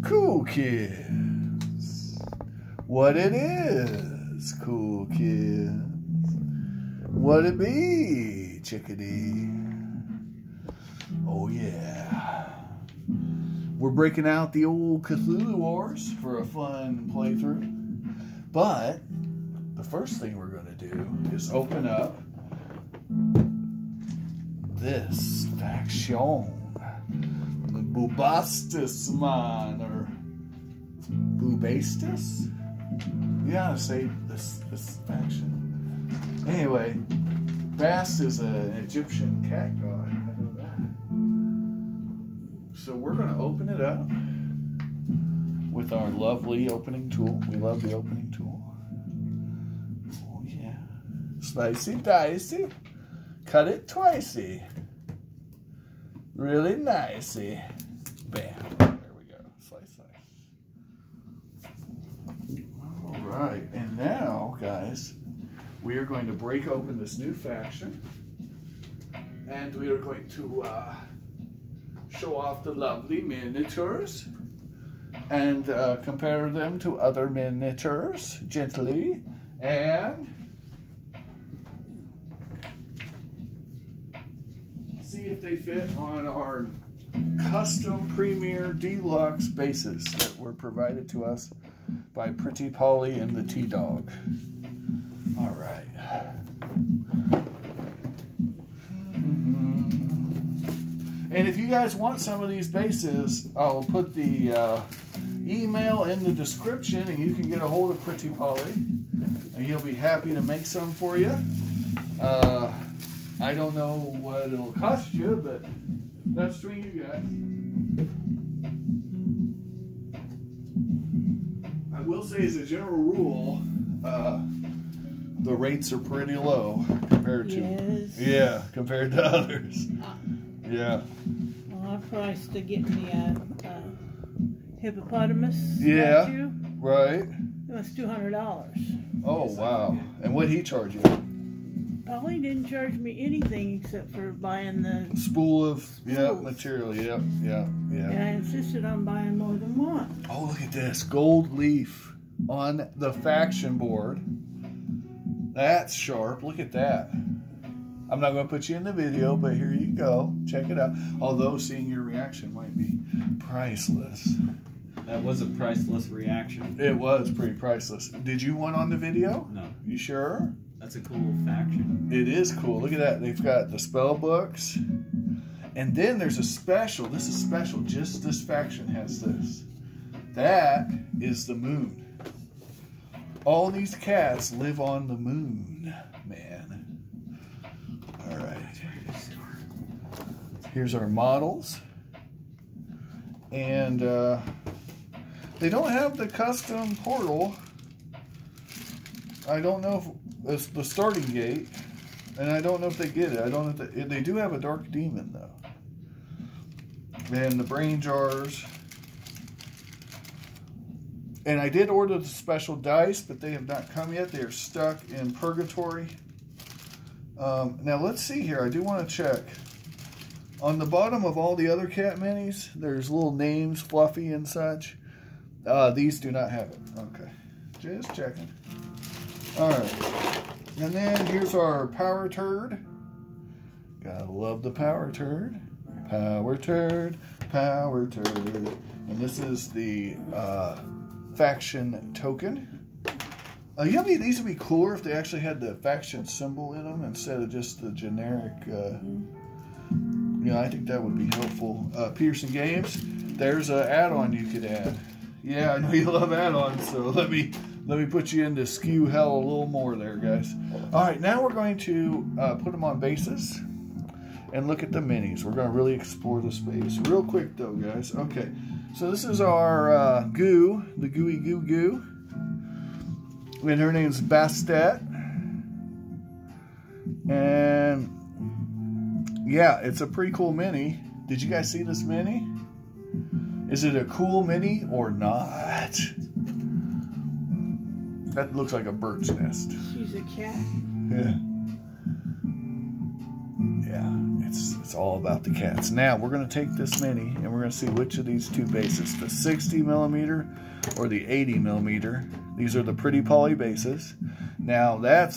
Cool Kids. What it is, Cool Kids. What it be, chickadee? Oh yeah. We're breaking out the old Cthulhu Wars for a fun playthrough. But the first thing we're going to do is open up this faction. The Bubastis man, or Bubastis? Yeah, say this faction. Anyway, Bast is an Egyptian cat god. I know that. So we're going to open it up with our lovely opening tool. We love the opening tool. Oh yeah. Slicey dicey. Cut it twicey. Really nicey. Bam. There we go. Slice, slice. Alright, and now, guys, we are going to break open this new faction. And we are going to show off the lovely miniatures and compare them to other miniatures gently, and see if they fit on our custom Premier Deluxe bases that were provided to us by Pretty Polly and the T-Dog. All right. And if you guys want some of these bases, I'll put the email in the description, and you can get a hold of Pretty Polly, and he'll be happy to make some for you. I don't know what it'll cost you, but that's between you guys. I will say, as a general rule, the rates are pretty low compared to compared to others. Yeah. Well, I priced to get me a hippopotamus statue. Right. It was $200. Oh wow! And what he charge you? Polly didn't charge me anything except for buying the spool of material. Yeah. And I insisted on buying more than one. Oh, look at this gold leaf on the faction board. That's sharp. Look at that. I'm not going to put you in the video, but here you go. Check it out. Although seeing your reaction might be priceless. That was a priceless reaction. It was pretty priceless. Did you want on the video? No. You sure? That's a cool faction. It is cool. Look at that. They've got the spell books. And then there's a special. This is special. Just this faction has this. That is the moon. All these cats live on the moon, man. All right. Here's our models. And they don't have the custom portal. I don't know if it's the starting gate. And I don't know if they get it. I don't know if they do have a dark demon, though. And the brain jars. And I did order the special dice, but they have not come yet. They are stuck in purgatory. Now let's see here. I do want to check. On the bottom of all the other cat minis, there's little names, Fluffy and such. These do not have it. Okay. Just checking. Alright. And then here's our power turd. Gotta love the power turd. Power turd. Power turd. And this is the faction token. You know, these would be cooler if they actually had the faction symbol in them instead of just the generic. I think that would be helpful. Peterson Games. There's an add-on you could add. Yeah, I know you love add-ons, so let me put you into skew hell a little more there, guys. All right, now we're going to put them on bases and look at the minis. We're going to really explore the space real quick, though, guys. Okay, so this is our goo, the gooey goo goo. And her name's Bastet. And yeah, it's a pretty cool mini. Did you guys see this mini? Is it a cool mini or not? That looks like a bird's nest. She's a cat. Yeah. Yeah, it's It's all about the cats. Now we're going to take this mini and we're going to see which of these two bases, the 60 millimeter or the 80 millimeter. These are the pretty poly bases. Now that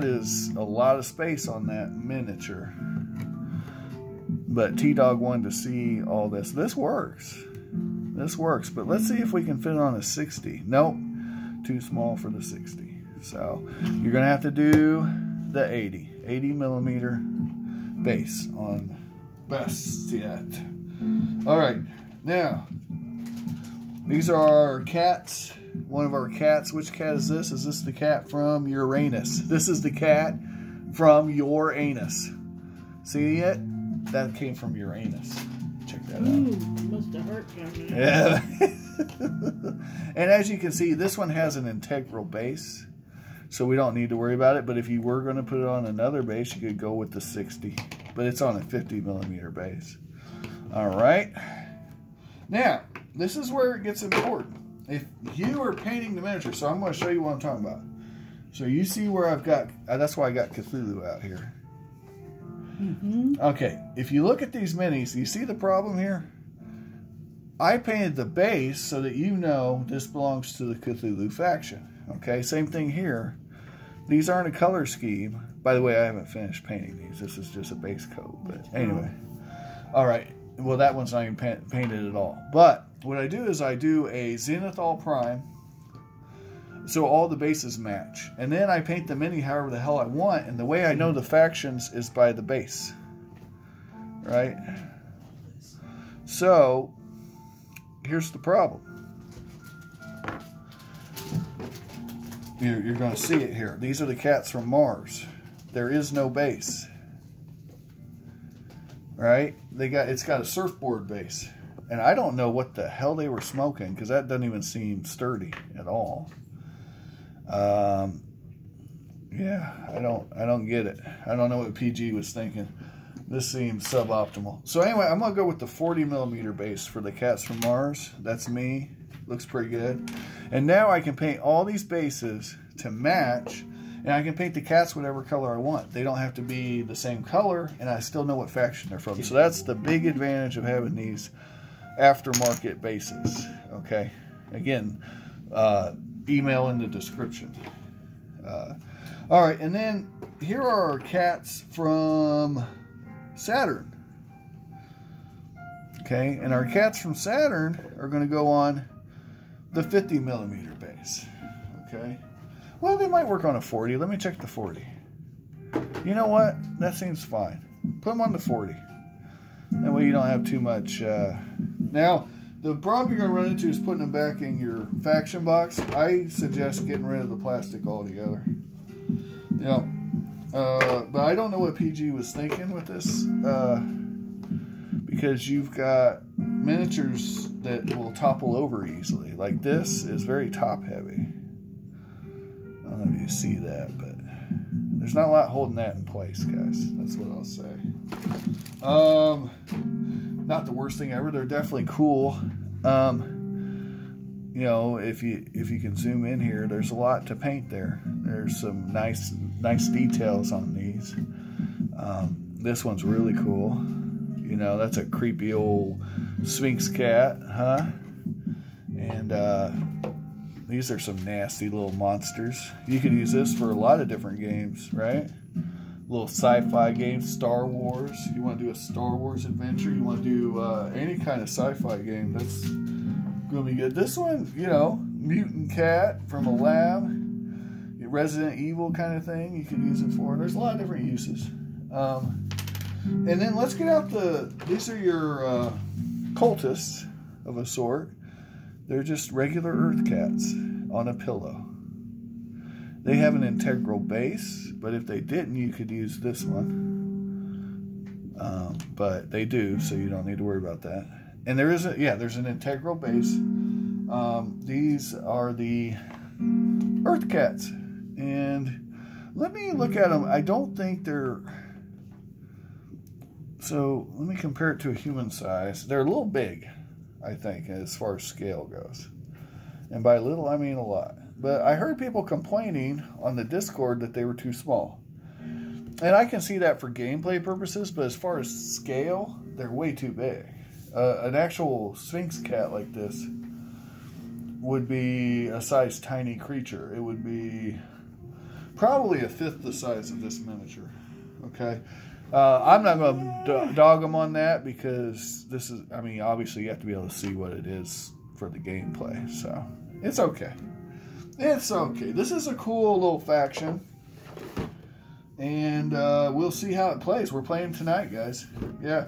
is a lot of space on that miniature. But T-Dog wanted to see all this. This works. This works, but let's see if we can fit it on a 60. Nope, too small for the 60. So you're gonna have to do the 80 millimeter base on best yet. All right, now these are our cats. One of our cats. Which cat is this? Is this the cat from Uranus? This is the cat from your anus. See it? That came from Uranus. Check that out. Must have hurt down there. Yeah. And as you can see, this one has an integral base, so we don't need to worry about it. But if you were going to put it on another base, you could go with the 60. But it's on a 50 millimeter base. All right. Now, this is where it gets important. If you are painting the miniature, so I'm going to show you what I'm talking about. So you see where I've got, that's why I got Cthulhu out here. Okay, if you look at these minis, you see the problem here? I painted the base so that you know this belongs to the Cthulhu faction. Okay, same thing here. These aren't a color scheme. By the way, I haven't finished painting these. This is just a base coat. But anyway. All right. Well, that one's not even painted at all. But what I do is I do a Zenithal Prime, so all the bases match. And then I paint the mini however the hell I want. And the way I know the factions is by the base. Right? So, here's the problem. You're going to see it here. These are the cats from Mars. There is no base. Right? It's got a surfboard base. And I don't know what the hell they were smoking, because that doesn't even seem sturdy at all. Yeah, I don't get it. I don't know what PG was thinking. This seems suboptimal. So anyway, I'm gonna go with the 40 millimeter base for the cats from Mars. That's me. Looks pretty good. And now I can paint all these bases to match, and I can paint the cats whatever color I want. They don't have to be the same color, and I still know what faction they're from. So that's the big advantage of having these aftermarket bases. Okay, again, email in the description. All right, and then here are our cats from Saturn. Okay, and our cats from Saturn are going to go on the 50 millimeter base. Okay, well, they might work on a 40. Let me check the 40. You know what? That seems fine. Put them on the 40. That way you don't have too much. Now, the problem you're going to run into is putting them back in your faction box. I suggest getting rid of the plastic altogether. You know, but I don't know what PG was thinking with this, because you've got miniatures that will topple over easily. Like this is very top heavy. I don't know if you see that, but there's not a lot holding that in place, guys. That's what I'll say. Not the worst thing ever. They're definitely cool. You know, if you can zoom in here, there's a lot to paint there. There's some nice details on these. This one's really cool. You know, that's a creepy old Sphinx cat, huh? And these are some nasty little monsters. You could use this for a lot of different games, right? Little sci-fi games, Star Wars. You want to do a Star Wars adventure? You want to do any kind of sci-fi game? That's gonna be good. This one, you know, mutant cat from a lab, Resident Evil kind of thing. You could use it for. There's a lot of different uses. And then let's get out these are your cultists of a sort. They're just regular Earth cats on a pillow. They have an integral base, but if they didn't, you could use this one. But they do, so you don't need to worry about that. And there's an integral base. These are the Earth cats. And let me look at them. I don't think they're... So let me compare it to a human size. They're a little big, I think, as far as scale goes. And by little, I mean a lot. But I heard people complaining on the Discord that they were too small. And I can see that for gameplay purposes, but as far as scale, they're way too big. An actual Sphinx cat like this would be a size tiny creature. It would be probably a fifth the size of this miniature. Okay. I'm not going to dog them on that because this is, I mean, obviously you have to be able to see what it is for the gameplay. So it's okay. It's okay. This is a cool little faction. And we'll see how it plays. We're playing tonight, guys. Yeah.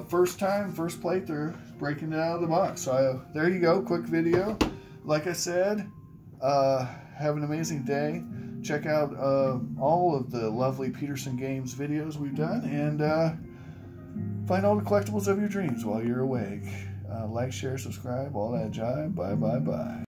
First time, first playthrough, breaking it out of the box. So there you go, quick video. Like I said, have an amazing day. Check out all of the lovely Peterson Games videos we've done, and find all the collectibles of your dreams while you're awake. Like, share, subscribe, all that jive. Bye, bye, bye.